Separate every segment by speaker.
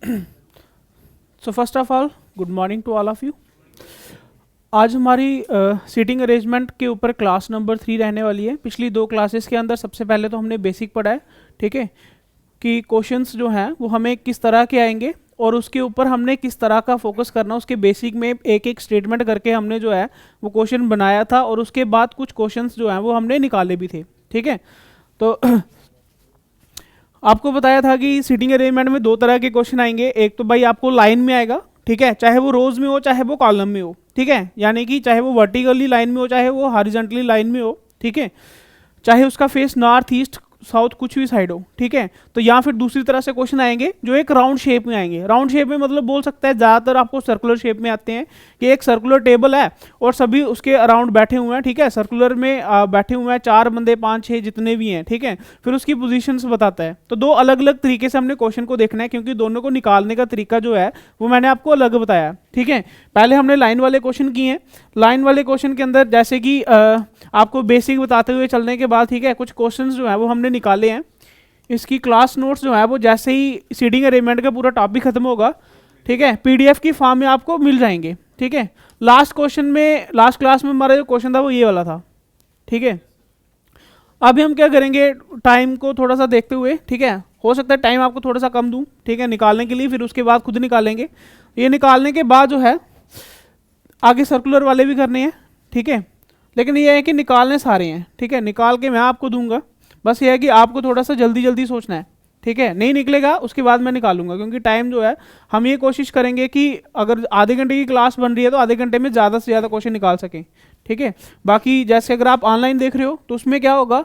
Speaker 1: So first of all good morning to all of you. आज हमारी seating arrangement के ऊपर क्लास नंबर 3 रहने वाली है। पिछली 2 क्लासेस के अंदर सबसे पहले तो हमने बेसिक पढ़ा है, ठीक है, कि क्वेश्चंस जो हैं वो हमें किस तरह के आएंगे और उसके ऊपर हमने किस तरह का फोकस करना, उसके बेसिक में एक एक स्टेटमेंट करके हमने जो है वो क्वेश्चन बनाया था और उसके बाद कुछ क्वेश्चंस जो हैं वो हमने निकाले भी थे, ठीक है। तो आपको बताया था कि सीटिंग अरेंजमेंट में 2 तरह के क्वेश्चन आएंगे। एक तो भाई आपको लाइन में आएगा, ठीक है, चाहे वो रोज में हो चाहे वो कॉलम में हो, ठीक है, यानी कि चाहे वो वर्टिकली लाइन में हो चाहे वो हॉरिजॉन्टली लाइन में हो, ठीक है, चाहे उसका फेस नॉर्थ ईस्ट साउथ कुछ भी साइड हो, ठीक है। तो या फिर दूसरी तरह से क्वेश्चन आएंगे जो एक राउंड शेप में आएंगे। राउंड शेप में मतलब बोल सकता है ज़्यादातर आपको सर्कुलर शेप में आते हैं कि एक सर्कुलर टेबल है और सभी उसके अराउंड बैठे हुए हैं, ठीक है, सर्कुलर में बैठे हुए हैं 4 बंदे 5-6 जितने भी हैं, ठीक है, फिर उसकी पोजीशंस बताता है। तो 2 अलग अलग तरीके से हमने क्वेश्चन को देखना है क्योंकि दोनों को निकालने का तरीका जो है वो मैंने आपको अलग बताया, ठीक है। पहले हमने लाइन वाले क्वेश्चन किए हैं। लाइन वाले क्वेश्चन के अंदर जैसे कि आपको बेसिक बताते हुए चलने के बाद, ठीक है, कुछ क्वेश्चन जो है वो हमने निकाले हैं। इसकी क्लास नोट्स जो है वो जैसे ही सीटिंग अरेंजमेंट का पूरा टॉपिक खत्म होगा, ठीक है, पीडीएफ की फॉर्म में आपको मिल जाएंगे, ठीक है। लास्ट क्लास में हमारा जो क्वेश्चन था वो ये वाला था, ठीक है। अभी हम क्या करेंगे, टाइम को थोड़ा सा देखते हुए, ठीक है, हो सकता है टाइम आपको थोड़ा सा कम दूं, ठीक है, निकालने के लिए, फिर उसके बाद खुद निकालेंगे। ये निकालने के बाद जो है आगे सर्कुलर वाले भी करने हैं, ठीक है, लेकिन ये है कि निकालने सारे हैं, ठीक है, निकाल के मैं आपको दूंगा। बस ये है कि आपको थोड़ा सा जल्दी जल्दी सोचना है, ठीक है, नहीं निकलेगा उसके बाद मैं निकालूंगा क्योंकि टाइम जो है हम ये कोशिश करेंगे कि अगर आधे घंटे की क्लास बन रही है तो आधे घंटे में ज़्यादा से ज़्यादा क्वेश्चन निकाल सकें, ठीक है। बाकी जैसे अगर आप ऑनलाइन देख रहे हो तो उसमें क्या होगा,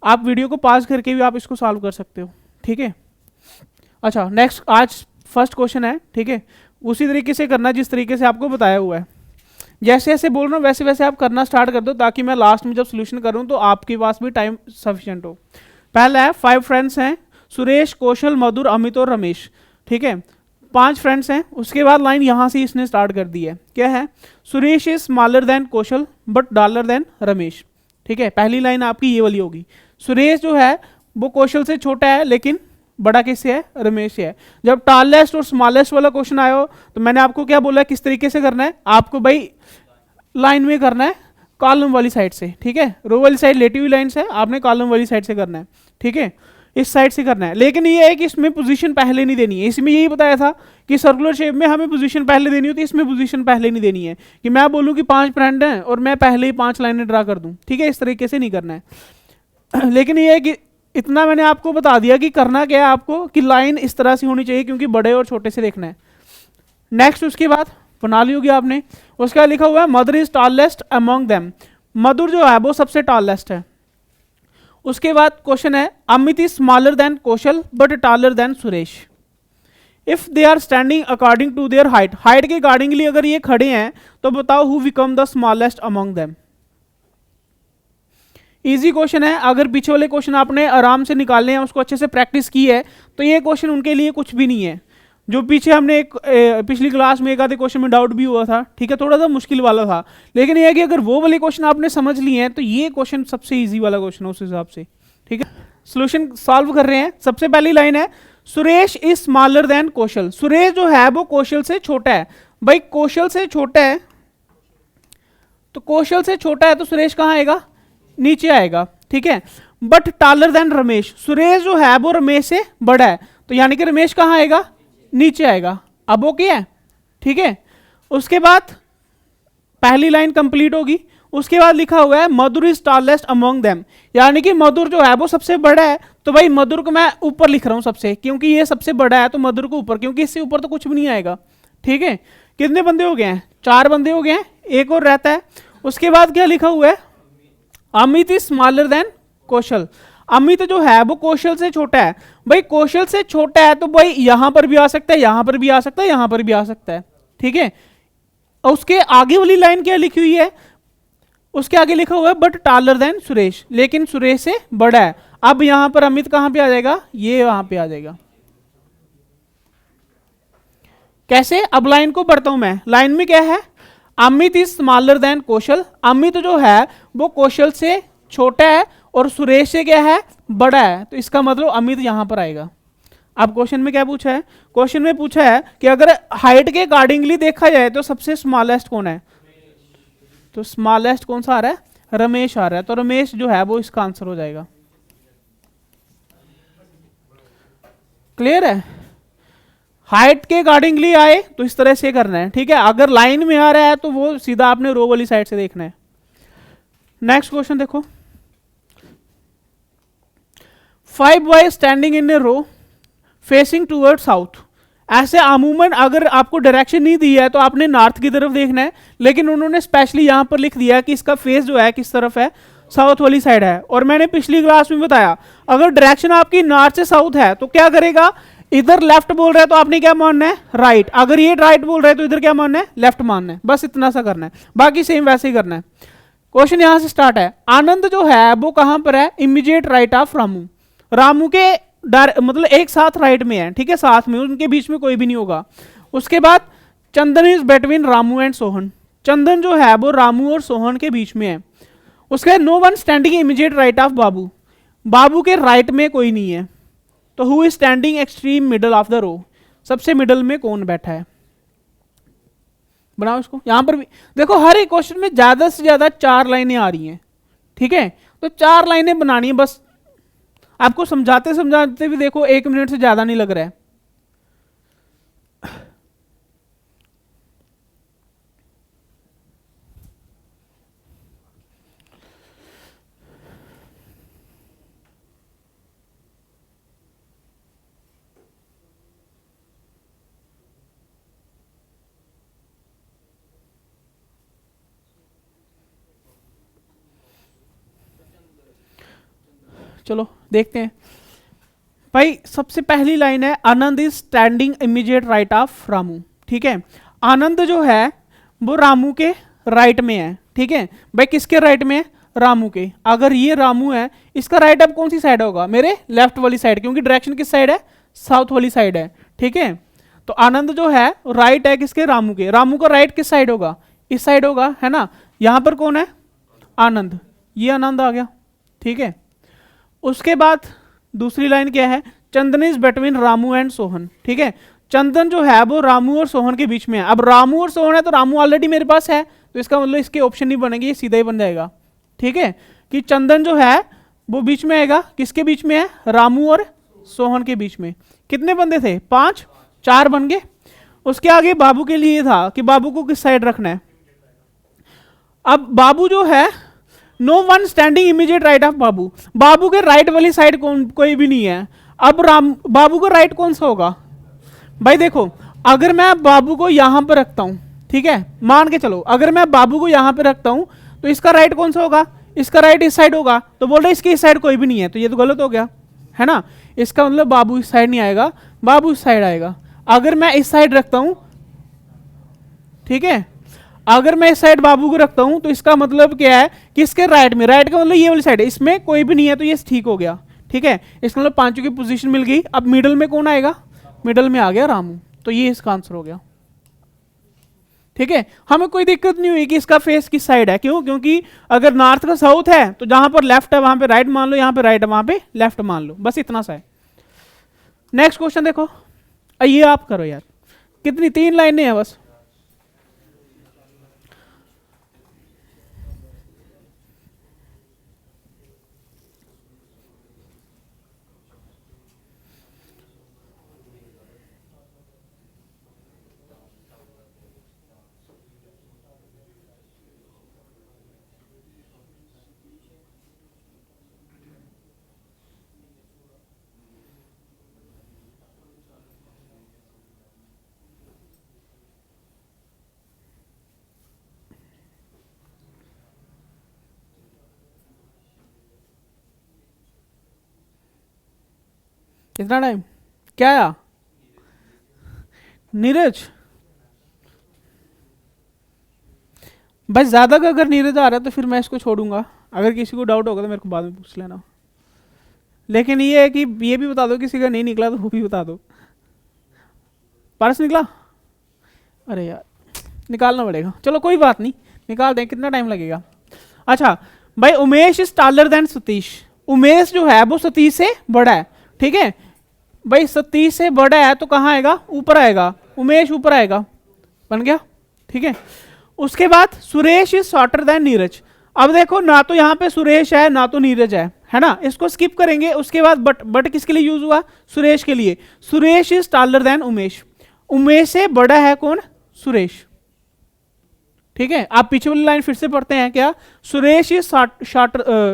Speaker 1: आप वीडियो को पॉज करके भी आप इसको सॉल्व कर सकते हो, ठीक है। अच्छा, नेक्स्ट आज फर्स्ट क्वेश्चन है, ठीक है, उसी तरीके से करना जिस तरीके से आपको बताया हुआ है। जैसे जैसे बोल रहा हूँ वैसे वैसे आप करना स्टार्ट कर दो ताकि मैं लास्ट में जब सोल्यूशन करूँ तो आपके पास भी टाइम सफिशिएंट हो। पहला है 5 फ्रेंड्स हैं, सुरेश, कौशल, मधुर, अमित और रमेश, ठीक है, 5 फ्रेंड्स हैं। उसके बाद लाइन यहाँ से इसने स्टार्ट कर दी है, क्या है, Suresh is smaller than Kaushal but taller than Ramesh, ठीक है। पहली लाइन आपकी ये वाली होगी, सुरेश जो है वो कौशल से छोटा है लेकिन बड़ा किससे है, रमेश से है। जब टॉलेस्ट और स्मॉलेस्ट वाला क्वेश्चन आया हो तो मैंने आपको क्या बोला, किस तरीके से करना है, आपको भाई लाइन में करना है कॉलम वाली साइड से, ठीक है, रो वाली साइड लेटी हुई लाइन से, आपने कॉलम वाली साइड से करना है, ठीक है, इस साइड से करना है। लेकिन ये है कि इसमें पोजीशन पहले नहीं देनी है। इसमें यही बताया था कि सर्कुलर शेप में हमें पोजीशन पहले देनी होती है, इसमें पोजीशन पहले नहीं देनी है कि मैं बोलूँ कि 5 फ्रेंड हैं और मैं पहले ही 5 लाइनें ड्रा कर दूँ, ठीक है, इस तरीके से नहीं करना है। लेकिन ये है कि इतना मैंने आपको बता दिया कि करना क्या है आपको, कि लाइन इस तरह से होनी चाहिए क्योंकि बड़े और छोटे से देखना है। नेक्स्ट उसके बाद बना ली होगी आपने, उसका लिखा हुआ है mother is tallest among them, Madhur जो है वो सबसे टॉलेस्ट है। उसके बाद क्वेश्चन है Amit is smaller than Kaushal but taller than Suresh. If they are standing according to their height, height के अकॉर्डिंगली अगर ये खड़े हैं तो बताओ who become the smallest among them. Easy question है, अगर पीछे वाले क्वेश्चन आपने आराम से निकालने हैं, उसको अच्छे से प्रैक्टिस की है तो ये क्वेश्चन उनके लिए कुछ भी नहीं है। जो पीछे हमने एक पिछली क्लास में एक आधे क्वेश्चन में डाउट भी हुआ था, ठीक है, थोड़ा सा मुश्किल वाला था, लेकिन ये है कि अगर वो वाले क्वेश्चन आपने समझ लिए हैं तो ये क्वेश्चन सबसे इजी वाला क्वेश्चन है उस हिसाब से, ठीक है। सोल्यूशन सॉल्व कर रहे हैं। सबसे पहली लाइन है सुरेश इज स्मॉलर देन कौशल, सुरेश जो है वो कौशल से छोटा है। भाई कौशल से छोटा है तो कौशल से छोटा है तो सुरेश कहाँ आएगा, नीचे आएगा, ठीक है। But taller then Ramesh, Suresh जो है वो रमेश से बड़ा है तो यानी कि रमेश कहाँ आएगा, नीचे आएगा। अब ओके है, ठीक है। उसके बाद पहली लाइन कंप्लीट होगी। उसके बाद लिखा हुआ है मधुर इज टॉलेस्ट अमॉन्ग देम, यानी कि मधुर जो है वो सबसे बड़ा है तो भाई मधुर को मैं ऊपर लिख रहा हूं सबसे, क्योंकि ये सबसे बड़ा है तो मधुर को ऊपर, क्योंकि इससे ऊपर तो कुछ भी नहीं आएगा, ठीक है। कितने बंदे हो गए हैं, 4 बंदे हो गए हैं, एक और रहता है। उसके बाद क्या लिखा हुआ है, अमित इज स्मॉलर देन कौशल, अमित जो है वो कौशल से छोटा है। भाई कौशल से छोटा है तो भाई यहां पर भी आ सकता है, यहां पर भी आ सकता है, यहां पर भी आ सकता है, ठीक है। और उसके आगे वाली लाइन क्या लिखी हुई है, उसके आगे लिखा हुआ है बट टॉलर देन सुरेश, लेकिन सुरेश से बड़ा है। अब यहां पर अमित कहां पे आ जाएगा, ये वहां पे आ जाएगा। कैसे, अब लाइन को पढ़ता हूं मैं। लाइन में क्या है, अमित इज स्मॉलर देन कौशल, अमित जो है वो कौशल से छोटा है और सुरेश से क्या है, बड़ा है, तो इसका मतलब अमित यहां पर आएगा। अब क्वेश्चन में क्या पूछा है, क्वेश्चन में पूछा है कि अगर हाइट के अकॉर्डिंगली देखा जाए तो सबसे स्मॉलेस्ट कौन है, तो स्मॉलेस्ट कौन सा आ रहा है, रमेश आ रहा है, तो रमेश जो है वो इसका आंसर हो जाएगा। क्लियर है, हाइट के अकॉर्डिंगली आए तो इस तरह से करना है, ठीक है। अगर लाइन में आ रहा है तो वो सीधा आपने रो वाली साइड से देखना है। नेक्स्ट क्वेश्चन देखो, 5 boys standing in a row facing toward south. ऐसे अमूमन अगर आपको डायरेक्शन नहीं दी है तो आपने नॉर्थ की तरफ देखना है, लेकिन उन्होंने स्पेशली यहां पर लिख दिया कि इसका फेस जो है किस तरफ है, साउथ वाली साइड है। और मैंने पिछली क्लास में बताया अगर डायरेक्शन आपकी नॉर्थ से साउथ है तो क्या करेगा, इधर लेफ्ट बोल रहा है तो आपने क्या मानना है, राइट। अगर ये राइट बोल रहा है तो इधर क्या मानना है, लेफ्ट मानना है। बस इतना सा करना है, बाकी सेम वैसे ही करना है। क्वेश्चन यहां से स्टार्ट है, आनंद जो है वो कहां पर है, immediate right of Ramu. Ramu के मतलब एक साथ राइट में है, ठीक है, साथ में, उनके बीच में कोई भी नहीं होगा। उसके बाद Chandan is between Ramu and Sohan. Chandan जो है वो रामू और सोहन के बीच में है। उसके बाद no one standing immediate right of Babu. Babu के राइट में कोई नहीं है, तो who is standing extreme middle of the row. सबसे मिडल में कौन बैठा है, बनाओ इसको। यहां पर भी देखो हर एक क्वेश्चन में ज्यादा से ज्यादा 4 लाइनें आ रही हैं, ठीक है, तो 4 लाइनें बनानी है बस। आपको समझाते समझाते भी देखो 1 मिनट से ज्यादा नहीं लग रहा है। चलो देखते हैं भाई। सबसे पहली लाइन है Anand is standing immediate right of Ramu, ठीक है। आनंद जो है वो रामू के राइट में है, ठीक है भाई। किसके राइट में है, रामू के। अगर ये रामू है, इसका राइट अब कौन सी साइड होगा, मेरे लेफ्ट वाली साइड, क्योंकि डायरेक्शन किस साइड है, साउथ वाली साइड है, ठीक है। तो आनंद जो है राइट है किसके, रामू के। रामू का राइट किस साइड होगा, इस साइड होगा, है ना। यहां पर कौन है, आनंद, ये आनंद आ गया, ठीक है। उसके बाद दूसरी लाइन क्या है, Chandan is between Ramu and Sohan, ठीक है। चंदन जो है वो रामू और सोहन के बीच में है। अब रामू और सोहन है तो रामू ऑलरेडी मेरे पास है, तो इसका मतलब इसके ऑप्शन नहीं बनेंगे, ये सीधा ही बन जाएगा, ठीक है। कि चंदन जो है वो बीच में आएगा, किसके बीच में है, रामू और सोहन के बीच में। कितने बंदे थे, 5, 4 बन गए। उसके आगे बाबू के लिए था कि बाबू को किस साइड रखना है। अब बाबू जो है no one standing immediate right of Babu. Babu के राइट वाली साइड कोई भी नहीं है। अब बाबू का राइट कौन सा होगा भाई, देखो अगर मैं बाबू को यहां पर रखता हूं, ठीक है, मान के चलो अगर मैं बाबू को यहां पर रखता हूं तो इसका राइट कौन सा होगा, इसका राइट इस साइड होगा। तो बोल रहे इसकी इस साइड कोई भी नहीं है, तो ये तो गलत हो गया, है ना। इसका मतलब बाबू इस साइड नहीं आएगा, बाबू इस साइड आएगा। अगर मैं इस साइड रखता हूं, ठीक है, अगर मैं इस साइड बाबू को रखता हूं तो इसका मतलब क्या है कि इसके राइट में, राइट का मतलब ये वाली साइड है, इसमें कोई भी नहीं है, तो ये ठीक हो गया, ठीक है। इसका मतलब 5 की पोजीशन मिल गई। अब मिडल में कौन आएगा, मिडल में आ गया रामू, तो ये इसका आंसर हो गया, ठीक है। हमें कोई दिक्कत नहीं हुई कि इसका फेस किस साइड है, क्यों, क्योंकि अगर नॉर्थ का साउथ है तो जहां पर लेफ्ट है वहां पे राइट मान लो, यहां पे राइट है वहां पे लेफ्ट मान लो, बस इतना सा है। नेक्स्ट क्वेश्चन देखो, ये आप करो यार, कितनी 3 लाइनें हैं बस। कितना टाइम, क्या आया, नीरज बस। ज्यादा का अगर नीरज आ रहा है तो फिर मैं इसको छोड़ूंगा, अगर किसी को डाउट होगा तो मेरे को बाद में पूछ लेना। लेकिन ये है कि ये भी बता दो किसी का नहीं निकला तो वो भी बता दो। पारस निकला, अरे यार निकालना पड़ेगा, चलो कोई बात नहीं, निकाल दें, कितना टाइम लगेगा। अच्छा भाई, Umesh is taller than Satish. Umesh जो है वो सतीश से बड़ा है, ठीक है। भाई सतीश से बड़ा है तो कहाँ आएगा, ऊपर आएगा, उमेश ऊपर आएगा, बन गया, ठीक है। उसके बाद Suresh is shorter than Neeraj. अब देखो ना तो यहाँ पे सुरेश है ना तो नीरज है ना, इसको स्किप करेंगे। उसके बाद बट किसके लिए यूज हुआ, सुरेश के लिए। Suresh is taller than Umesh, Umesh से बड़ा है कौन, सुरेश, ठीक है। आप पीछे वाली लाइन फिर से पढ़ते हैं क्या, Suresh is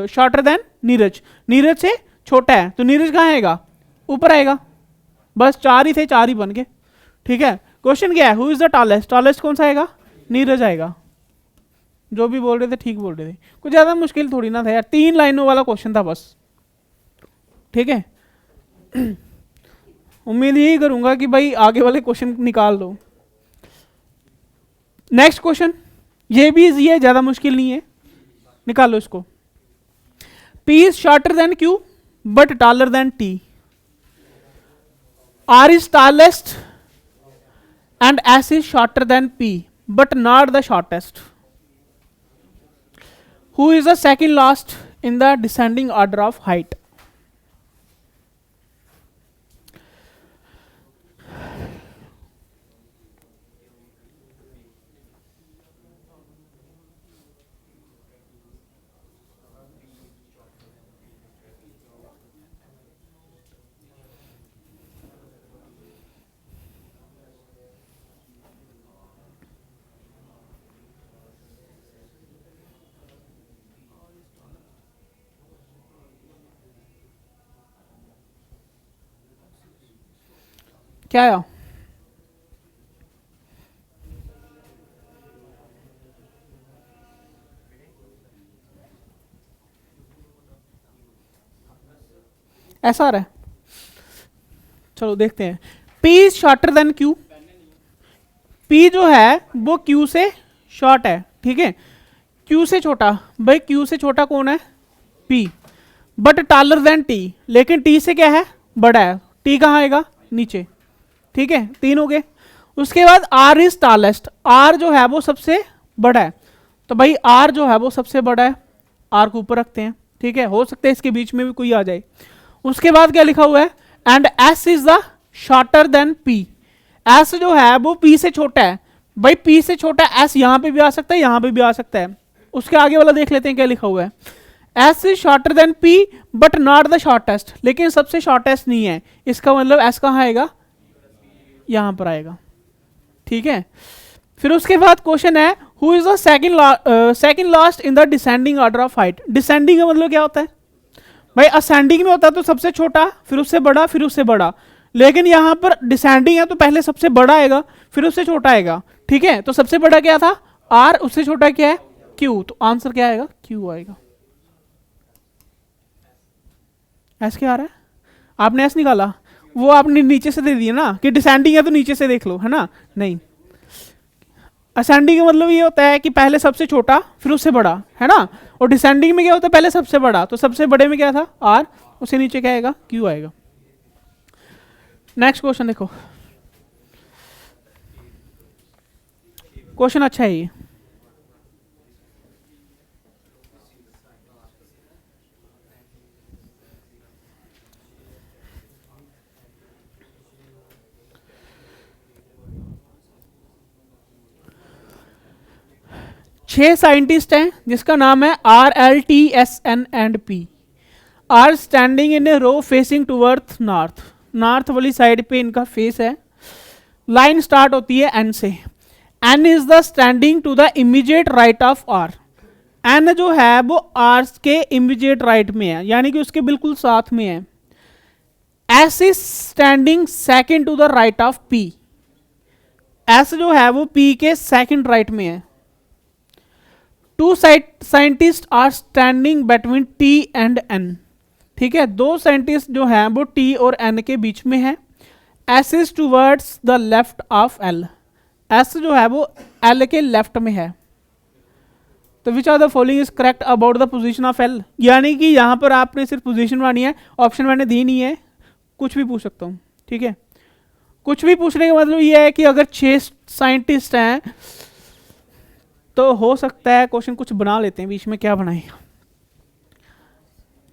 Speaker 1: shorter than Neeraj, Neeraj से छोटा है तो नीरज कहाँ आएगा, ऊपर आएगा। बस 4 ही थे, 4 ही बन गए, ठीक है। क्वेश्चन क्या है, who is the tallest, tallest कौन सा आएगा, नीरज आएगा। जो भी बोल रहे थे ठीक बोल रहे थे, कुछ ज्यादा मुश्किल थोड़ी ना था यार, 3 लाइनों वाला क्वेश्चन था बस, ठीक है। उम्मीद यही करूंगा कि भाई आगे वाले क्वेश्चन निकाल दो। नेक्स्ट क्वेश्चन, ये भी इजी है, ज्यादा मुश्किल नहीं है, निकालो इसको। P is shorter than Q but taller than T. R is tallest and S is shorter than P but not the shortest. Who is the second last in the descending order of height? क्या आया, ऐसा आ रहा है, चलो देखते हैं। P is shorter than Q, P जो है वो Q से शॉर्ट है, ठीक है। Q से छोटा, भाई Q से छोटा कौन है, P, but taller then T, लेकिन T से क्या है, बड़ा है। T कहाँ आएगा, नीचे, ठीक है। 3 हो गए। उसके बाद R इज टॉलेस्ट, R जो है वो सबसे बड़ा है, तो भाई R जो है वो सबसे बड़ा है, R को ऊपर रखते हैं, ठीक है। हो सकता है इसके बीच में भी कोई आ जाए। उसके बाद क्या लिखा हुआ है, and S is the shorter than P, S जो है वो P से छोटा है, भाई P से छोटा S यहां पे भी आ सकता है, यहां पे भी आ सकता है। उसके आगे वाला देख लेते हैं क्या लिखा हुआ है, S is shorter than P but not the shortest, लेकिन सबसे शॉर्टेस्ट नहीं है। इसका मतलब S कहाँ आएगा, यहां पर आएगा, ठीक है। फिर उसके बाद क्वेश्चन है, who is the second last in the descending order of height. Descending का मतलब क्या होता है, भाई असेंडिंग में होता है तो सबसे छोटा, फिर उससे बड़ा, फिर उससे बड़ा, लेकिन यहां पर डिसेंडिंग है तो पहले सबसे बड़ा आएगा फिर उससे छोटा आएगा, ठीक है। तो सबसे बड़ा क्या था R, उससे छोटा क्या है Q, तो आंसर क्या आएगा, Q आएगा। S क्या आ रहा है, आपने S निकाला, वो आपने नीचे से दे दिया ना कि डिसेंडिंग है तो नीचे से देख लो, है ना, नहीं। असेंडिंग का मतलब ये होता है कि पहले सबसे छोटा फिर उससे बड़ा, है ना, और डिसेंडिंग में क्या होता है, पहले सबसे बड़ा, तो सबसे बड़े में क्या था R, उससे नीचे क्या आएगा, Q आएगा। नेक्स्ट क्वेश्चन देखो, क्वेश्चन अच्छा है ये। छह साइंटिस्ट हैं जिसका नाम है RLTSN and P, are standing in a row facing towards north, north वाली साइड पे इनका फेस है। लाइन स्टार्ट होती है N से, N is the standing to the immediate right of R, N जो है वो R के इमीडिएट राइट में है, यानी कि उसके बिल्कुल साथ में है। S is standing second to the right of P, S जो है वो P के सेकेंड राइट में है। Two scientists are standing between T and N, ठीक है। 2 साइंटिस्ट जो हैं वो T और N के बीच में है। S is towards the left of L, S जो है वो L के लेफ्ट में है। तो which are the following is correct about the position of L, यानी कि यहां पर आपने सिर्फ पोजीशन बनानी है, ऑप्शन मैंने दी नहीं है, कुछ भी पूछ सकता हूं, ठीक है। कुछ भी पूछने का मतलब ये है कि अगर 6 साइंटिस्ट हैं तो हो सकता है क्वेश्चन कुछ बना लेते हैं बीच में, क्या बनाए,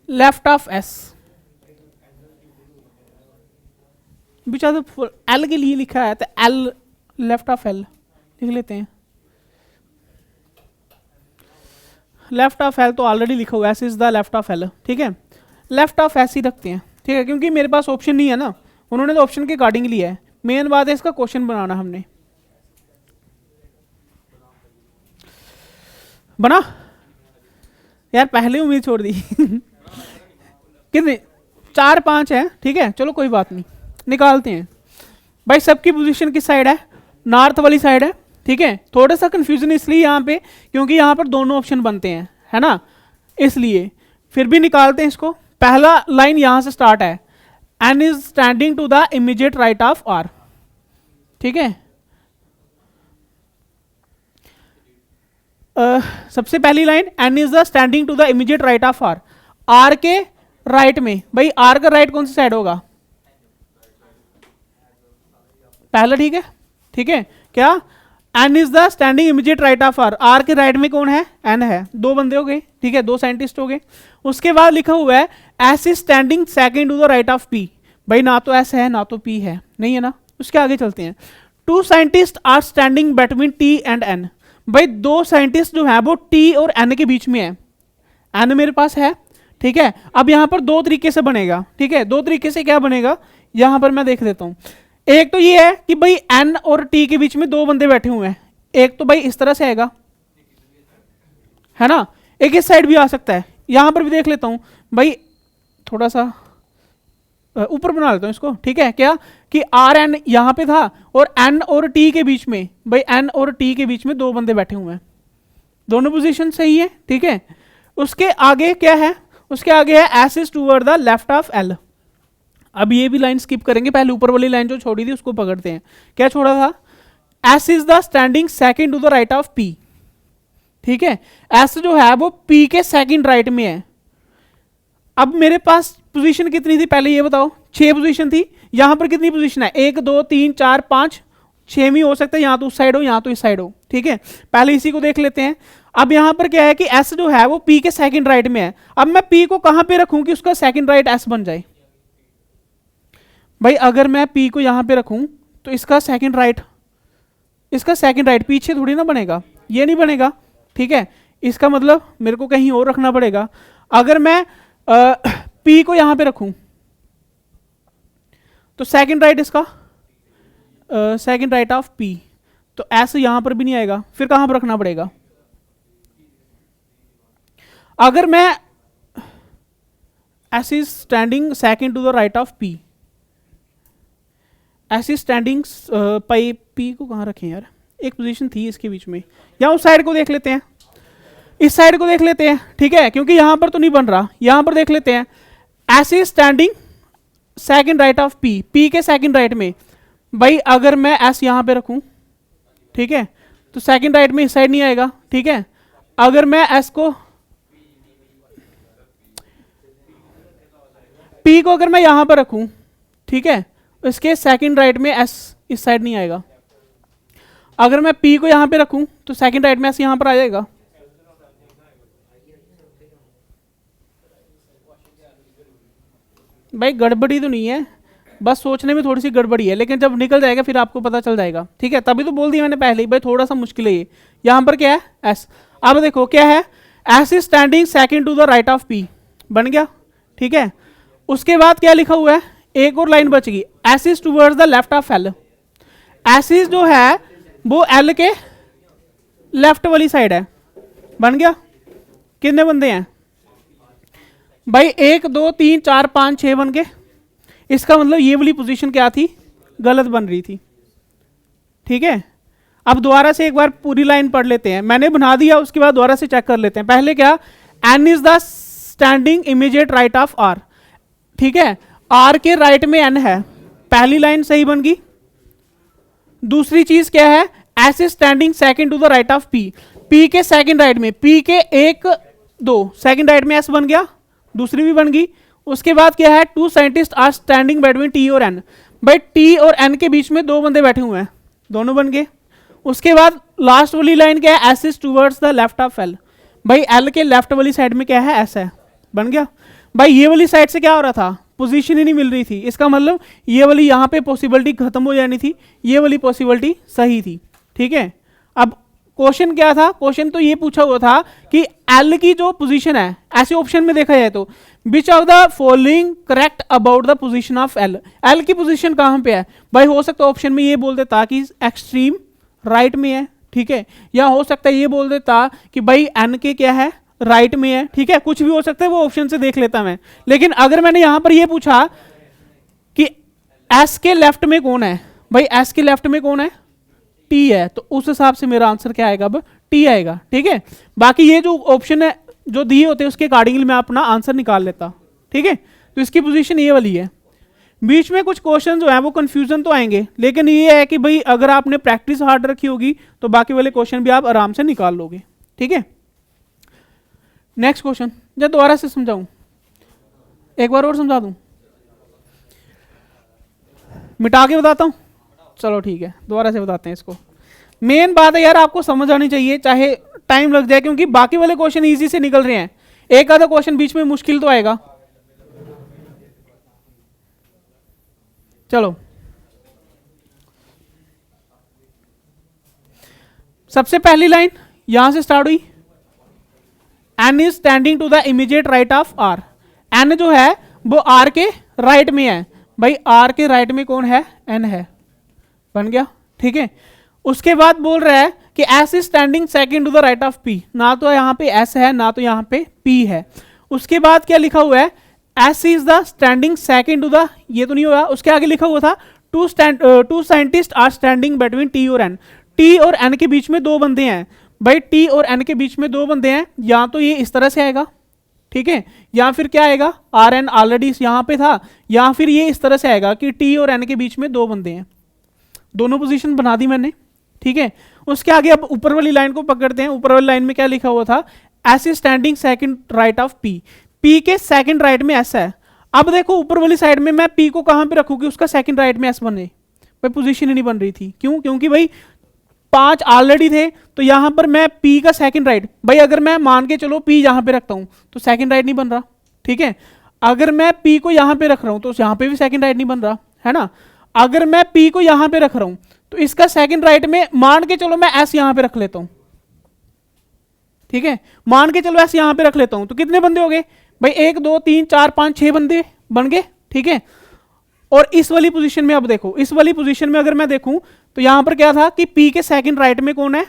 Speaker 1: लेफ्ट ऑफ S, बिचा तो एल के लिए लिखा है, तो एल लेफ्ट ऑफ एल लिख लेते हैं। लेफ्ट ऑफ एल तो ऑलरेडी लिखा हुआ है, S is the left of L, ठीक है, लेफ्ट ऑफ एस ही रखते हैं, ठीक है, क्योंकि मेरे पास ऑप्शन नहीं है ना, उन्होंने तो ऑप्शन के अकॉर्डिंग लिया है। मेन बात है इसका क्वेश्चन बनाना हमने। बना यार, पहले उम्मीद छोड़ दी कितने 4-5 है, ठीक है, चलो कोई बात नहीं, निकालते हैं। भाई सबकी पोजीशन किस साइड है? नॉर्थ वाली साइड है, ठीक है। थोड़ा सा कंफ्यूजन इसलिए यहाँ पे क्योंकि यहाँ पर दोनों ऑप्शन बनते हैं, है ना, इसलिए फिर भी निकालते हैं इसको। पहला लाइन यहाँ से स्टार्ट है, N is standing to the immediate right of R, ठीक है। सबसे पहली line, N is the standing to the immediate right of R, R के राइट में। भाई आर का राइट कौन सी साइड होगा? पहला, ठीक है, ठीक है। क्या? N is the standing immediate right of R, R के राइट में कौन है? एन है। दो बंदे हो गए, ठीक है, दो साइंटिस्ट हो गए। उसके बाद लिखा हुआ है S is standing second to the right of P. भाई ना तो एस है ना तो पी है, नहीं है ना। उसके आगे चलते हैं, two scientists are standing between T and N. भाई दो साइंटिस्ट जो है वो टी और एन के बीच में है, एन मेरे पास है, ठीक है। अब यहां पर दो तरीके से बनेगा, ठीक है, दो तरीके से क्या बनेगा यहां पर मैं देख देता हूं। एक तो ये है कि भाई एन और टी के बीच में दो बंदे बैठे हुए हैं, एक तो भाई इस तरह से आएगा, है ना, एक इस साइड भी आ सकता है। यहां पर भी देख लेता हूं भाई, थोड़ा सा ऊपर बना लेता हूं इसको, ठीक है। क्या कि आर एन यहां पे था और एन और टी के बीच में, भाई एन और टी के बीच में दो बंदे बैठे हुए हैं, दोनों पोजीशन सही है, ठीक है। उसके आगे क्या है? उसके आगे है S is toward the left of L. अब ये भी लाइन स्किप करेंगे, पहले ऊपर वाली लाइन जो छोड़ी थी उसको पकड़ते हैं। क्या छोड़ा था? S is the standing second to the right of P, ठीक है। एस जो है वो पी के सेकंड राइट में है। अब मेरे पास पोजीशन कितनी थी पहले ये बताओ? 6 पोजीशन थी। यहां पर कितनी पोजीशन है? 1 2 3 4 5 6वीं हो सकता है, यहां तो उस साइड हो यहां तो इस साइड हो, ठीक है। पहले इसी को देख लेते हैं। अब यहां पर क्या है कि एस जो है वो पी के सेकंड राइट में है। अब मैं पी को कहां पे रखूं कि उसका सेकंड राइट एस बन जाए? भाई अगर मैं पी को यहां पे रखूं तो इसका सेकंड राइट, इसका सेकंड राइट पीछे थोड़ी ना बनेगा, ये नहीं बनेगा, ठीक है। इसका मतलब मेरे को कहीं और रखना पड़ेगा। अगर मैं पी को यहां पे रखूं तो सेकंड राइट इसका सेकंड राइट ऑफ पी, तो एस यहां पर भी नहीं आएगा, फिर कहां पर रखना पड़ेगा? अगर मैं S is standing second to the right of P, S is standing P, P को कहां रखें यार, एक पोजीशन थी इसके बीच में, या उस साइड को देख लेते हैं, इस साइड को देख लेते हैं, ठीक है, क्योंकि यहां पर तो नहीं बन रहा। यहां पर देख लेते हैं, S is standing second right of P, P के सेकंड राइट में। भाई अगर मैं एस यहां पे रखूं, ठीक है, तो सेकंड राइट में इस साइड नहीं आएगा, ठीक है। अगर मैं एस को, पी को अगर मैं यहां पर रखूं, ठीक है, इसके सेकंड राइट में एस इस साइड नहीं आएगा। अगर मैं पी को यहां पे रखूं तो सेकंड राइट में एस यहां पर आ जाएगा। भाई गड़बड़ी तो नहीं है, बस सोचने में थोड़ी सी गड़बड़ी है, लेकिन जब निकल जाएगा फिर आपको पता चल जाएगा, ठीक है। तभी तो बोल दिया मैंने पहले ही, भाई थोड़ा सा मुश्किल है ये। यहां पर क्या है? एस। अब देखो क्या है, S is standing second to the right of P, बन गया, ठीक है। उसके बाद क्या लिखा हुआ है? एक और लाइन बच गई, S is towards the left of L. S is जो है वो एल के लेफ्ट वाली साइड है, बन गया। कितने बंदे हैं भाई? 1 2 3 4 5 6 बन गए। इसका मतलब ये वाली पोजीशन क्या थी? गलत बन रही थी, ठीक है। अब दोबारा से एक बार पूरी लाइन पढ़ लेते हैं, मैंने बना दिया, उसके बाद दोबारा से चेक कर लेते हैं। पहले क्या? N is the standing immediate right of R, ठीक है, आर के राइट में एन है, पहली लाइन सही बन गई। दूसरी चीज क्या है? S is standing second to the right of P, P के सेकंड राइट में, पी के 1 2 सेकंड राइट में एस बन गया, दूसरी भी बन गई। उसके बाद क्या है? Two scientists are standing between T और एन। भाई टी और एन के बीच में दो बंदे बैठे हुए हैं, दोनों बन गए। उसके बाद लास्ट वाली लाइन क्या है? S is towards the left of L. भाई एल के लेफ्ट वाली साइड में क्या है? एस है, बन गया। भाई ये वाली साइड से क्या हो रहा था? पोजीशन ही नहीं मिल रही थी, इसका मतलब ये वाली यहाँ पे पॉसिबिलिटी खत्म हो जानी थी, ये वाली पॉसिबिलिटी सही थी। ठीक है, अब क्वेश्चन क्या था, क्वेश्चन तो ये पूछा हुआ था कि एल की जो पोजीशन है, ऐसे ऑप्शन में देखा जाए तो which of the following correct about the position of L, L की पोजीशन कहाँ पे है भाई, हो सकता है ऑप्शन में ये बोल देता कि एक्सट्रीम राइट में है, ठीक है, या हो सकता है ये बोल देता कि भाई एन के क्या है, राइट में है, ठीक है, कुछ भी हो सकता है, वो ऑप्शन से देख लेता मैं। लेकिन अगर मैंने यहां पर ये पूछा कि एस के लेफ्ट में कौन है, भाई एस के लेफ्ट में कौन है, टी है, तो उस हिसाब से मेरा आंसर क्या आएगा, अब टी आएगा। ठीक है, बाकी ये जो ऑप्शन है जो दिए होते हैं उसके अकॉर्डिंगली मैं अपना आंसर निकाल लेता। ठीक है, तो इसकी पोजीशन ये वाली है। बीच में कुछ क्वेश्चन जो है वो कंफ्यूजन तो आएंगे, लेकिन ये है कि भाई अगर आपने प्रैक्टिस हार्ड रखी होगी तो बाकी वाले क्वेश्चन भी आप आराम से निकाल लोगे। ठीक है, नेक्स्ट क्वेश्चन, जब दोबारा से समझाऊं, एक बार और समझा दूं, मिटा के बताता हूं, चलो ठीक है दोबारा से बताते हैं इसको। मेन बात है यार आपको समझ आनी चाहिए, चाहे टाइम लग जाए, क्योंकि बाकी वाले क्वेश्चन इजी से निकल रहे हैं, एक आधा क्वेश्चन बीच में मुश्किल तो आएगा। चलो सबसे पहली लाइन यहां से स्टार्ट हुई, N is standing to the immediate right of R, N जो है वो आर के राइट में है, भाई आर के राइट में कौन है, एन है, बन गया। ठीक है, उसके बाद बोल रहा है कि S is standing second to the right of P, ना तो यहां पे एस है ना तो यहां पे पी है। उसके बाद क्या लिखा हुआ है, S is the standing second to the, ये तो नहीं हुआ, उसके आगे लिखा हुआ था two scientists are standing between T और एन, टी और एन के बीच में दो बंदे हैं, भाई टी और एन के बीच में दो बंदे हैं, या तो ये इस तरह से आएगा, ठीक है, या फिर क्या आएगा, आर एन ऑलरेडी यहां पे था, या फिर ये इस तरह से आएगा कि टी और एन के बीच में दो बंदे हैं। दोनों पोजीशन बना दी मैंने। ठीक है, उसके आगे अब ऊपर वाली लाइन को पकड़ते हैं, ऊपर वाली लाइन में क्या लिखा हुआ था, S is standing second right of P, P के सेकंड राइट में एस है। अब देखो ऊपर वाली साइड में मैं पी को कहां पे रखूंगी, उसका सेकंड राइट में एस बने, भाई पोजीशन ही नहीं बन रही थी, क्यों, क्योंकि भाई 5 ऑलरेडी थे, तो यहां पर मैं पी का सेकंड राइट, भाई अगर मैं मान के चलो पी यहां पे रखता हूं तो सेकंड राइट नहीं बन रहा। ठीक है, अगर मैं पी को यहां पे रख रहा हूं तो यहां पे भी सेकंड राइट नहीं बन रहा है ना, अगर मैं पी को यहां पे रख रहा हूं तो इसका सेकंड राइट में मान के चलो मैं एस यहां पे रख लेता हूं। ठीक है, मान के चलो एस यहां पे रख लेता हूं, तो कितने बंदे हो गए भाई, 1 2 3 4 5 6 बंदे बन गए। ठीक है, और इस वाली पोजीशन में अब देखो, इस वाली पोजीशन में अगर मैं देखूं तो यहां पर क्या था कि पी के सेकंड राइट में कौन है,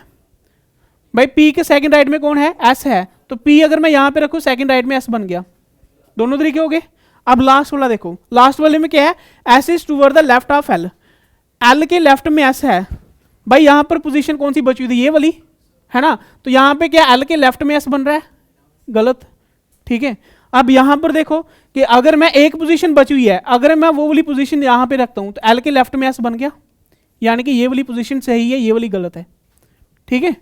Speaker 1: भाई पी के सेकंड राइट में कौन है, एस है, तो पी अगर मैं यहां पे रखूं सेकंड राइट में एस बन गया, दोनों तरीके हो गए। अब लास्ट वाला देखो, लास्ट वाले में क्या है, S is toward the left of L, L के लेफ्ट में एस है, भाई यहां पर पोजीशन कौन सी बची हुई थी, ये वाली है ना, तो यहां पे क्या एल के लेफ्ट में एस बन रहा है, गलत। ठीक है, अब यहां पर देखो कि अगर मैं एक पोजीशन बची हुई है, अगर मैं वो वाली पोजीशन यहां पे रखता हूं तो एल के लेफ्ट में एस बन गया, यानी कि ये वाली पोजीशन सही है, ये वाली गलत है। ठीक है,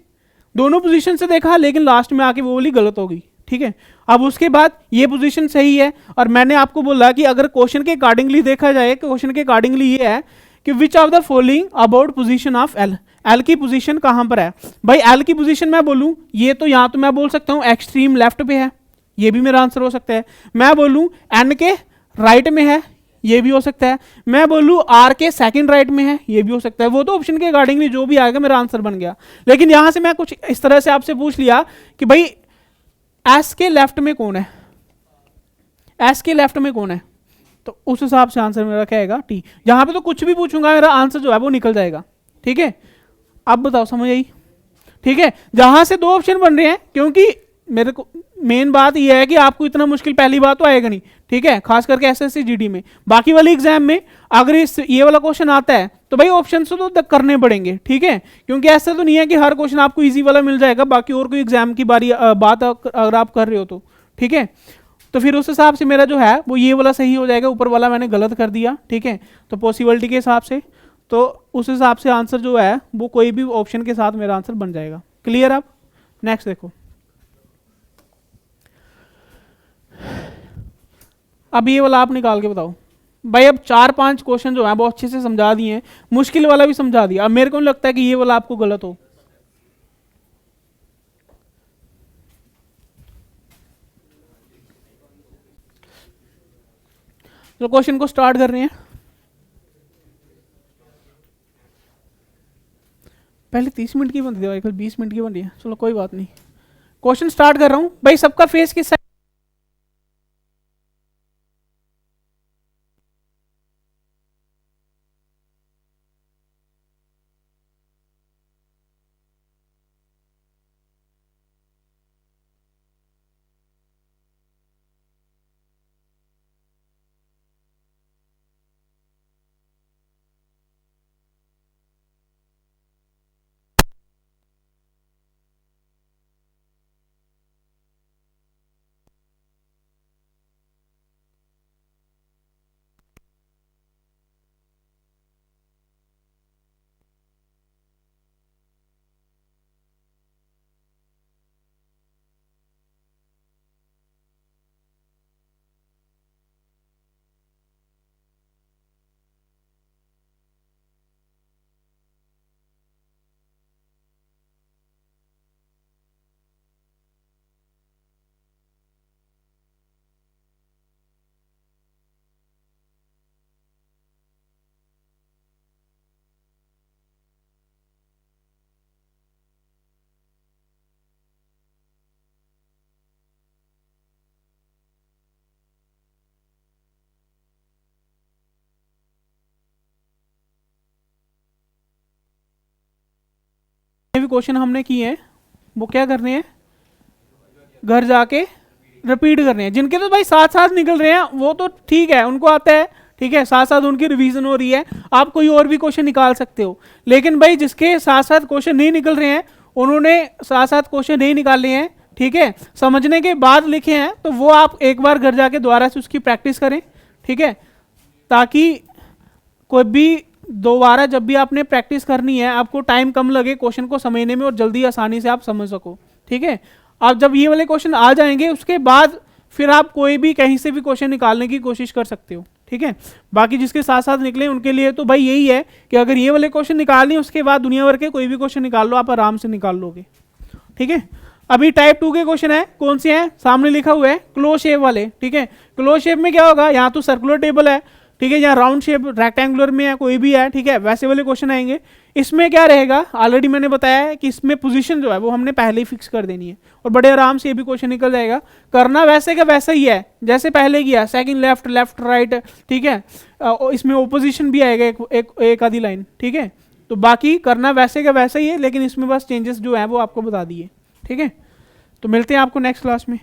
Speaker 1: दोनों पोजीशन से देखा, लेकिन लास्ट में आके वो वाली गलत हो गई। ठीक है, अब उसके बाद ये पोजीशन सही है, और मैंने आपको बोला कि अगर क्वेश्चन के अकॉर्डिंगली देखा जाए, क्वेश्चन के अकॉर्डिंगली ये है कि which of the following about position of L, L की पोजीशन कहां पर है, भाई एल की पोजीशन मैं बोलूं, ये तो यहां तो मैं बोल सकता हूं एक्सट्रीम लेफ्ट पे है, ये भी मेरा आंसर हो सकता है, मैं बोलूं एन के राइट में है, ये भी हो सकता है, मैं बोलूं आर के सेकंड राइट में है, ये भी हो सकता है, वो तो ऑप्शन के अकॉर्डिंगली जो भी आएगा मेरा आंसर बन गया। लेकिन यहां से मैं कुछ इस तरह से आपसे पूछ लिया कि भाई एस के लेफ्ट में कौन है, एस के लेफ्ट में कौन है, तो उस हिसाब से आंसर मेरा क्या आएगा, टी। यहां पे तो कुछ भी पूछूंगा मेरा आंसर जो है वो निकल जाएगा। ठीक है, अब बताओ समझ आई। ठीक है, जहां से 2 ऑप्शन बन रहे हैं, क्योंकि मेरे को मेन बात यह है कि आपको इतना मुश्किल पहली बात तो आएगा नहीं। ठीक है, खास करके एसएससी जीडी में, बाकी वाले एग्जाम में अगर इस ये वाला क्वेश्चन आता है तो भाई ऑप्शन तो करने पड़ेंगे। ठीक है, क्योंकि ऐसा तो नहीं है कि हर क्वेश्चन आपको इजी वाला मिल जाएगा, बाकी और कोई एग्जाम की बारी बात अगर आप कर रहे हो तो। ठीक है, तो फिर उस हिसाब से मेरा जो है वो ये वाला सही हो जाएगा, ऊपर वाला मैंने गलत कर दिया। ठीक है, तो पॉसिबिलिटी के हिसाब से, तो उस हिसाब से आंसर जो है वो कोई भी ऑप्शन के साथ मेरा आंसर बन जाएगा। क्लियर? अब नेक्स्ट देखो, अब ये वाला आप निकाल के बताओ भाई। अब 4-5 क्वेश्चन जो है बहुत अच्छे से समझा दिए हैं, मुश्किल वाला भी समझा दिया। अब मेरे को नहीं लगता है कि ये वाला आपको गलत हो। तो क्वेश्चन को स्टार्ट कर रहे हैं। पहले 30 मिनट की बनती थी, कल 20 मिनट की बन रही है, चलो कोई बात नहीं। क्वेश्चन स्टार्ट कर रहा हूँ भाई। सबका फेस किस साइड? भी क्वेश्चन हमने किए हैं वो क्या करने हैं, घर जाके रिपीट करने हैं। जिनके तो भाई साथ साथ निकल रहे हैं वो तो ठीक है, उनको आता है, ठीक है, साथ साथ उनकी रिवीजन हो रही है, आप कोई और भी क्वेश्चन निकाल सकते हो। लेकिन भाई जिसके साथ साथ क्वेश्चन नहीं निकल रहे हैं, उन्होंने साथ साथ क्वेश्चन नहीं निकाले हैं, ठीक है, समझने के बाद लिखे हैं, तो वो आप एक बार घर जाके दोबारा से उसकी प्रैक्टिस करें, ठीक है, ताकि कोई भी दोबारा जब भी आपने प्रैक्टिस करनी है आपको टाइम कम लगे क्वेश्चन को समझने में और जल्दी आसानी से आप समझ सको, ठीक है। आप जब ये वाले क्वेश्चन आ जाएंगे उसके बाद फिर आप कोई भी कहीं से भी क्वेश्चन निकालने की कोशिश कर सकते हो, ठीक है। बाकी जिसके साथ साथ निकले उनके लिए तो भाई यही है कि अगर ये वाले क्वेश्चन निकाल लिए उसके बाद दुनिया भर के कोई भी क्वेश्चन निकाल लो, आप आराम से निकाल लोगे, ठीक है। अभी टाइप 2 के क्वेश्चन है, कौन से हैं, सामने लिखा हुआ है क्लोज शेप वाले, ठीक है। क्लोज शेप में क्या होगा, यहाँ तो सर्कुलर टेबल है, ठीक है, यहाँ राउंड शेप रेक्टेंगुलर में है, कोई भी है, ठीक है, वैसे वाले क्वेश्चन आएंगे। इसमें क्या रहेगा, ऑलरेडी मैंने बताया है कि इसमें पोजीशन जो है वो हमने पहले ही फिक्स कर देनी है और बड़े आराम से ये भी क्वेश्चन निकल जाएगा। करना वैसे का वैसा ही है जैसे पहले किया, सेकंड लेफ्ट, लेफ्ट राइट, ठीक है। इसमें ओपोजिशन भी आएगा एक आधी लाइन, ठीक है। तो बाकी करना वैसे का वैसा ही है, लेकिन इसमें बस चेंजेस जो है वो आपको बता दिए, ठीक है। तो मिलते हैं आपको नेक्स्ट क्लास में।